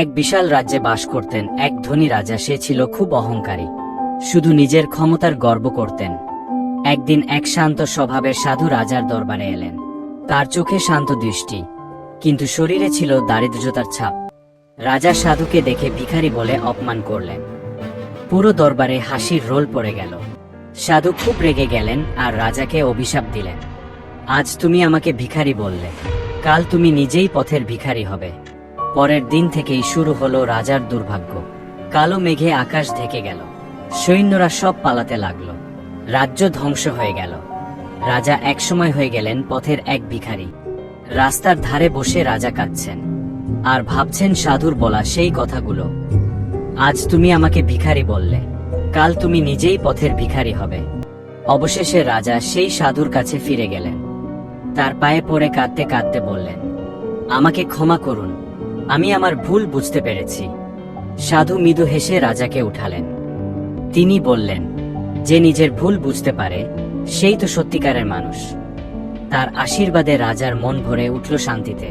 এক বিশাল রাজ্যে বাস করতেন এক ধনী রাজা। সে ছিল খুব অহংকারী, শুধু নিজের ক্ষমতার গর্ব করতেন। একদিন এক শান্ত স্বভাবের সাধু রাজার দরবারে এলেন। তার চোখে শান্ত দৃষ্টি, কিন্তু শরীরে ছিল দারিদ্রতার ছাপ। রাজা সাধুকে দেখে ভিখারি বলে অপমান করলেন। পুরো দরবারে হাসির রোল পড়ে গেল। সাধু খুব রেগে গেলেন আর রাজাকে অভিশাপ দিলেন, আজ তুমি আমাকে ভিখারি বললে, কাল তুমি নিজেই পথের ভিখারি হবে। পরের দিন থেকেই শুরু হলো রাজার দুর্ভাগ্য। কালো মেঘে আকাশ ঢেকে গেল, সৈন্যরা সব পালাতে লাগলো, রাজ্য ধ্বংস হয়ে গেল। রাজা একসময় হয়ে গেলেন পথের এক ভিখারি। রাস্তার ধারে বসে রাজা কাঁদছেন আর ভাবছেন সাধুর বলা সেই কথাগুলো। আজ তুমি আমাকে ভিখারি বললে, কাল তুমি নিজেই পথের ভিখারি হবে। অবশেষে রাজা সেই সাধুর কাছে ফিরে গেলেন। তার পায়ে পড়ে কাঁদতে কাঁদতে বললেন, আমাকে ক্ষমা করুন, আমি আমার ভুল বুঝতে পেরেছি। সাধু মৃদু হেসে রাজাকে উঠালেন। তিনি বললেন, যে নিজের ভুল বুঝতে পারে সেই তো সত্যিকারের মানুষ। তার আশীর্বাদে রাজার মন ভরে উঠল শান্তিতে।